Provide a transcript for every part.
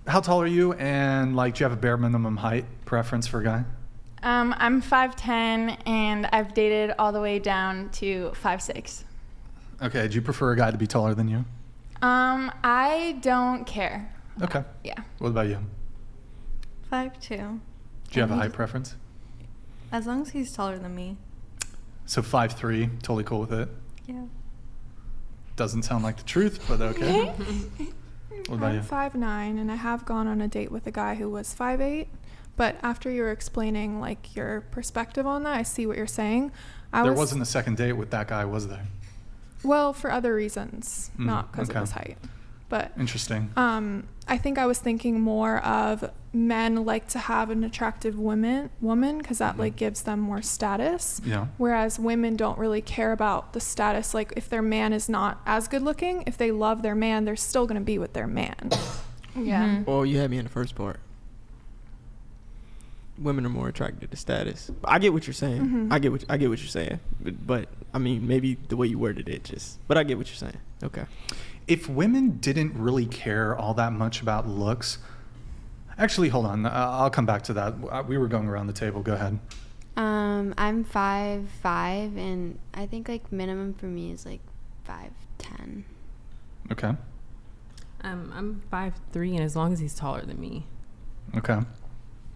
how tall are you? And like, do you have a bare minimum height preference for a guy? I'm 5'10", and I've dated all the way down to 5'6". Okay. Do you prefer a guy to be taller than you? I don't care. Okay. Yeah. What about you? 5'2". Do you have a height preference? As long as he's taller than me. So 5'3", totally cool with it. Yeah. Doesn't sound like the truth, but okay. What about I'm you? 5'9", and I have gone on a date with a guy who was 5'8". But after you were explaining like your perspective on that, I see what you're saying. There wasn't a second date with that guy, was there? Well, for other reasons, not because okay. of his height. But Interesting. I think I was thinking more of men like to have an attractive woman because that like gives them more status. Yeah. Whereas women don't really care about the status. Like if their man is not as good looking, if they love their man, they're still going to be with their man. Yeah. Well, you had me in the first part. Women are more attracted to status. I get what you're saying. I get what you're saying. But I mean, maybe the way you worded it but I get what you're saying. Okay. If women didn't really care all that much about looks, actually, hold on. I'll come back to that. We were going around the table. Go ahead. I'm 5'5", and I think like minimum for me is like 5'10". Okay. I'm 5'3", and as long as he's taller than me. Okay.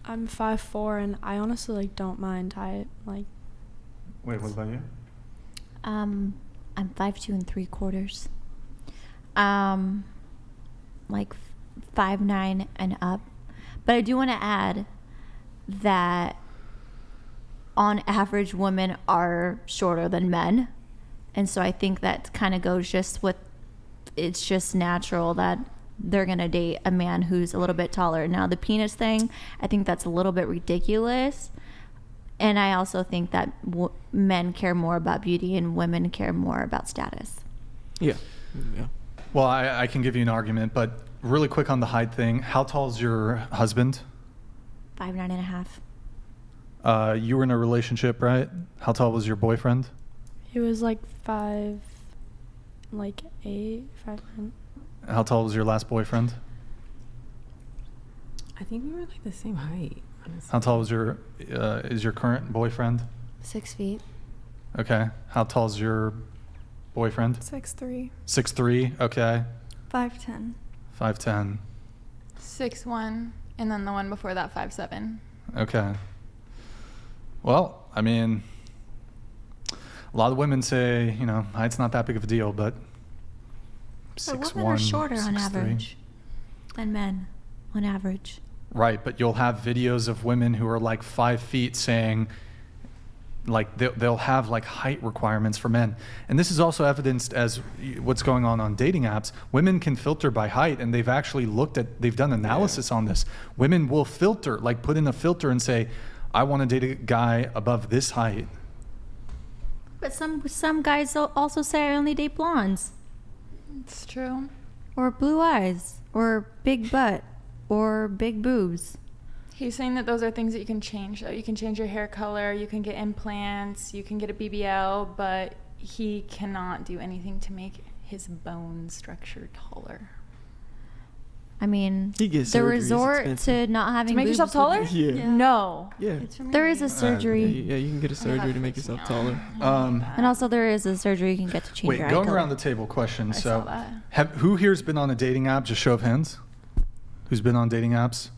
I'm 5'4", and I honestly like don't mind height. Like, Wait, what about you? I'm 5'2" and 3/4. Like 5'9" and up. But I do want to add that on average, women are shorter than men. And so I think that kind of goes just with, it's just natural that they're going to date a man who's a little bit taller. Now, the penis thing, I think that's a little bit ridiculous. And I also think that men care more about beauty and women care more about status. Yeah. Well, I can give you an argument, but really quick on the height thing. How tall is your husband? 5'9.5". You were in a relationship, right? How tall was your boyfriend? he was like 5'8", 5'9". How tall was your last boyfriend? I think we were like the same height, honestly. How tall was is your current boyfriend? 6 feet. Okay. How tall is your boyfriend? 6'3". 6'3". Okay. 5'10". 5'10". 6'1", and then the one before that 5'7". Okay. Well, I mean, a lot of women say, height's not that big of a deal, but 6'1", women are shorter on 6'3". average than men, on average. Right, but you'll have videos of women who are like 5 feet saying, like they'll have like height requirements for men. And this is also evidenced as what's going on dating apps. Women can filter by height, and they've done analysis on this. Women will filter, like put in a filter and say, I want to date a guy above this height. But some guys also say I only date blondes. It's true. Or blue eyes, or big butt, or big boobs. He's saying that those are things that you can change, though. You can change your hair color, you can get implants, you can get a BBL, but he cannot do anything to make his bone structure taller. I mean, He gets the surgery, it's resort expensive. to not having To make boobs yourself taller? Yeah. No. Yeah. There is a surgery. Yeah, you can get a surgery to make yourself taller. And also there is a surgery you can get to change Wait, your eye going color. around the table, question. I So, saw that. who here's been on a dating app? Just show of hands. Who's been on dating apps?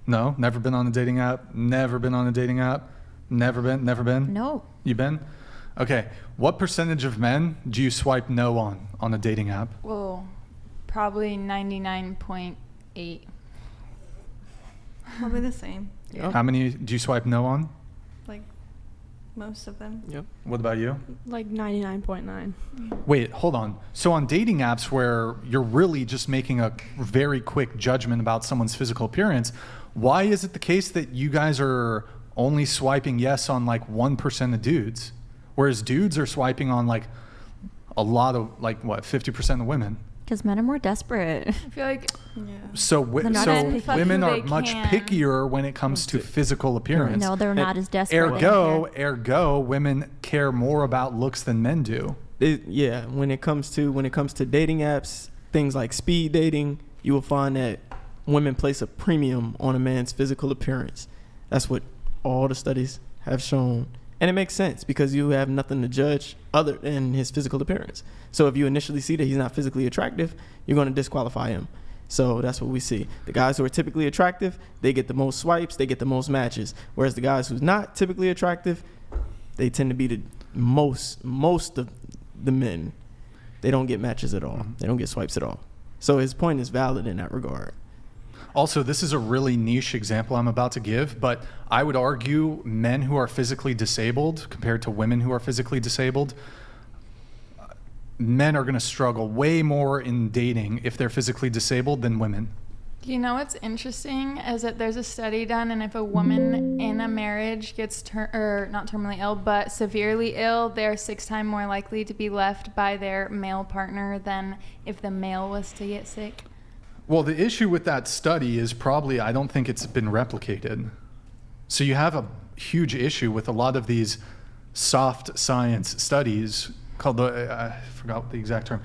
No, never been on a dating app. Never been on a dating app. Never been. No. You been? Okay. What percentage of men do you swipe no on a dating app? Well, probably 99.8. Probably the same. Yeah. How many do you swipe no on? Like, most of them. Yep. What about you? Like 99.9. Wait, hold on. So on dating apps where you're really just making a very quick judgment about someone's physical appearance, why is it the case that you guys are only swiping yes on like 1% of dudes, whereas dudes are swiping on like a lot of, like what, 50% of women? Because men are more desperate. I feel like Yeah. So They're not as picky. women are They much can. pickier when it comes to physical appearance. No, they're not as desperate. Ergo, women care more about looks than men do. When it comes to dating apps, things like speed dating, you will find that women place a premium on a man's physical appearance. That's what all the studies have shown. And it makes sense because you have nothing to judge other than his physical appearance. So if you initially see that he's not physically attractive, you're going to disqualify him. So that's what we see. The guys who are typically attractive, they get the most swipes, they get the most matches. Whereas the guys who's not typically attractive, they tend to be the most of the men. They don't get matches at all. They don't get swipes at all. So his point is valid in that regard. Also, this is a really niche example I'm about to give, but I would argue men who are physically disabled compared to women who are physically disabled, men are going to struggle way more in dating if they're physically disabled than women. You know what's interesting is that there's a study done, and if a woman in a marriage gets not terminally ill, but severely ill, they're 6 times more likely to be left by their male partner than if the male was to get sick. Well, the issue with that study is probably I don't think it's been replicated. So you have a huge issue with a lot of these soft science studies called I forgot the exact term.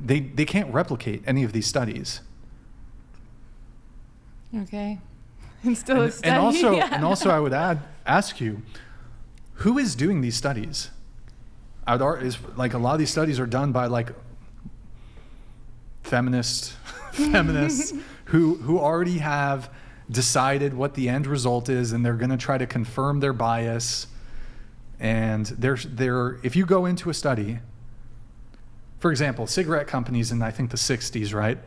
They can't replicate any of these studies. Okay. It's still a study. And also I would ask you, who is doing these studies? Is like a lot of these studies are done by like feminists who already have decided what the end result is, and they're going to try to confirm their bias. And if you go into a study, for example, cigarette companies in I think the 60s, right,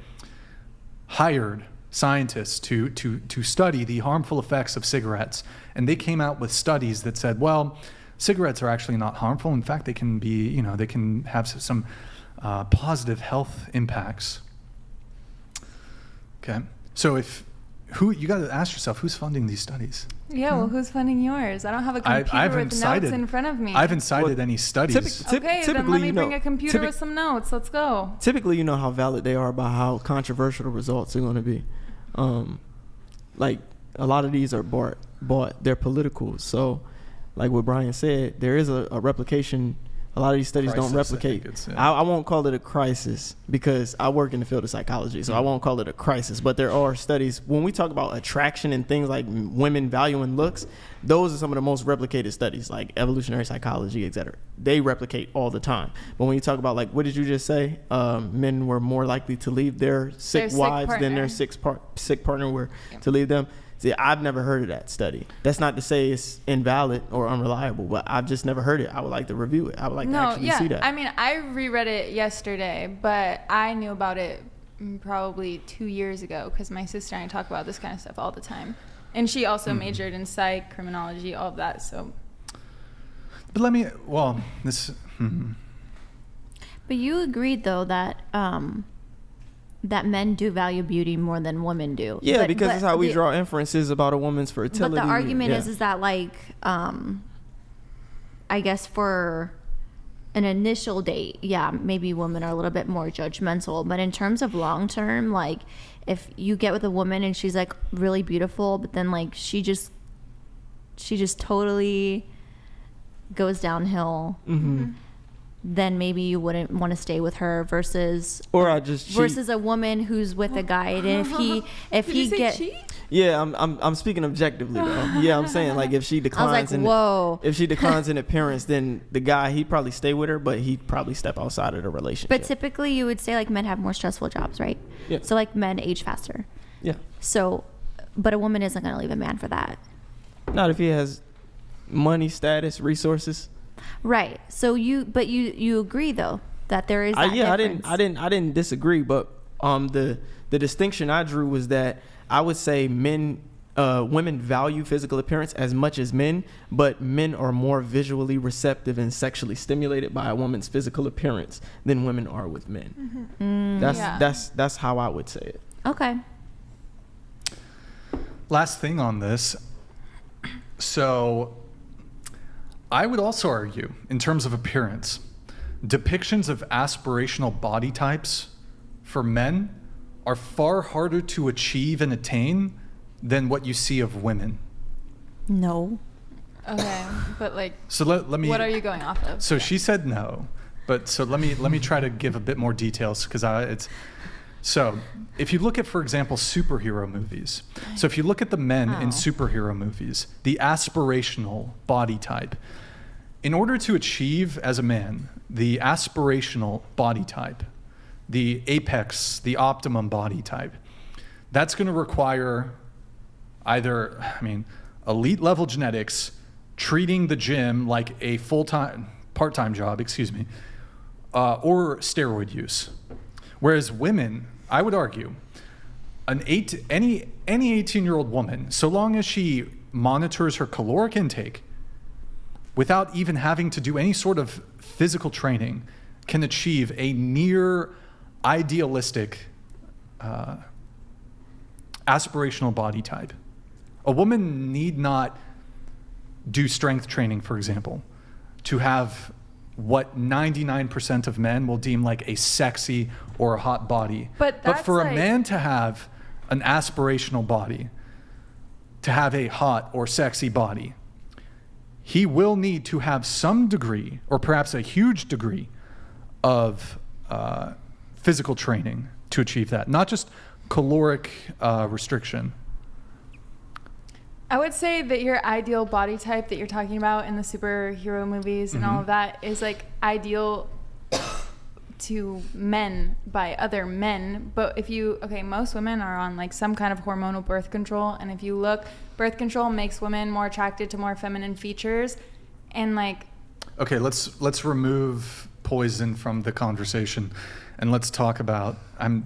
hired scientists to study the harmful effects of cigarettes, and they came out with studies that said, well, cigarettes are actually not harmful. In fact, they can be, they can have some positive health impacts. Okay, so you got to ask yourself, who's funding these studies? Yeah, well, who's funding yours? I don't have a computer with notes in front of me. I haven't cited any studies. Okay, then let me bring a computer with some notes. Let's go. Typically, you know how valid they are about how controversial the results are going to be. Like, a lot of these are bought. They're political. So, like what Brian said, there is a replication. A lot of these studies don't replicate. I won't call it a crisis because I work in the field of psychology, so I won't call it a crisis. But there are studies. When we talk about attraction and things like women valuing looks, those are some of the most replicated studies, like evolutionary psychology, etc. They replicate all the time. But when you talk about, like, what did you just say? Men were more likely to leave their sick wives than their sick partner were to leave them. See, I've never heard of that study. That's not to say it's invalid or unreliable, but I've just never heard it. I would like to review it. I would like to actually see that. I mean, I reread it yesterday, but I knew about it probably 2 years ago because my sister and I talk about this kind of stuff all the time. And she also majored in psych, criminology, all of that, so. But But you agreed, though, that that men do value beauty more than women do. Yeah, because it's how we draw inferences about a woman's fertility. But the argument is that, like, I guess for an initial date, yeah, maybe women are a little bit more judgmental. But in terms of long term, like, if you get with a woman and she's like really beautiful, but then like she just totally goes downhill. Mm-hmm. Then maybe you wouldn't want to stay with her versus a woman who's with a guy, and if he get cheat? Yeah, I'm speaking objectively though. Yeah, I'm saying like if she declines if she declines in appearance, then the guy, he'd probably stay with her, but he'd probably step outside of the relationship. But typically you would say like men have more stressful jobs, right? Yeah. So like men age faster. Yeah. So, but a woman isn't going to leave a man for that. Not if he has money, status, resources. Right. So you agree though that there is that difference. I didn't disagree, but the distinction I drew was that I would say women value physical appearance as much as men, but men are more visually receptive and sexually stimulated by a woman's physical appearance than women are with men. Mm-hmm. That's how I would say it. Okay. Last thing on this. So I would also argue, in terms of appearance, depictions of aspirational body types for men are far harder to achieve and attain than what you see of women. No. Okay, but like, so let me. What are you going off of? So she said no, but so let me try to give a bit more details because it's. So, if you look at, for example, superhero movies, so if you look at the men in superhero movies, the aspirational body type, in order to achieve as a man the aspirational body type, the apex, the optimum body type, that's going to require either, elite level genetics, treating the gym like a part-time job, or steroid use. Whereas women, I would argue, any 18-year-old woman, so long as she monitors her caloric intake without even having to do any sort of physical training, can achieve a near idealistic aspirational body type. A woman need not do strength training, for example, to have what 99% of men will deem like a sexy or a hot body. But for a like- man to have an aspirational body, to have a hot or sexy body, he will need to have some degree, or perhaps a huge degree, of physical training to achieve that, not just caloric restriction. I would say that your ideal body type that you're talking about in the superhero movies and all of that is like ideal to men by other men. But most women are on like some kind of hormonal birth control. And if you look, birth control makes women more attracted to more feminine features. And like, Okay, let's remove poison from the conversation, and let's talk about. I'm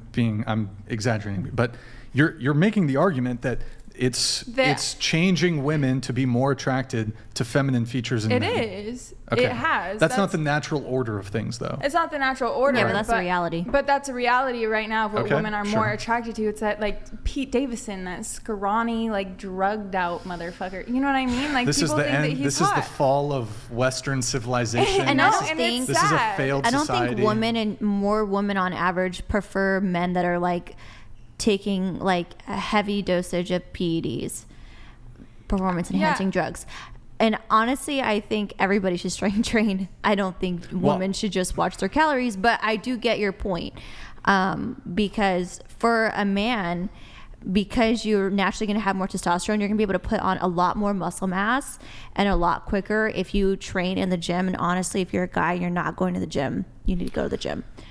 exaggerating, but you're making the argument that it's changing women to be more attracted to feminine features in men. it is. Okay. It has. That's not the natural order of things, though. It's not the natural order. Yeah, but that's the reality. But that's a reality right now of what Okay, women are sure. more attracted to. It's that like Pete Davidson, that scrawny, like drugged out motherfucker. You know what I mean? Like This is people the think that end. he's This hot. is the fall of Western civilization. And No, that's the and thing. it's This is a sad. failed I don't society. think more women on average prefer men that are like taking like a heavy dosage of PEDs, performance enhancing drugs. And honestly, I think everybody should strength train. I don't think women should just watch their calories, but I do get your point. Because for a man, because you're naturally going to have more testosterone, you're going to be able to put on a lot more muscle mass and a lot quicker if you train in the gym. And honestly, if you're a guy, you're not going to the gym, you need to go to the gym.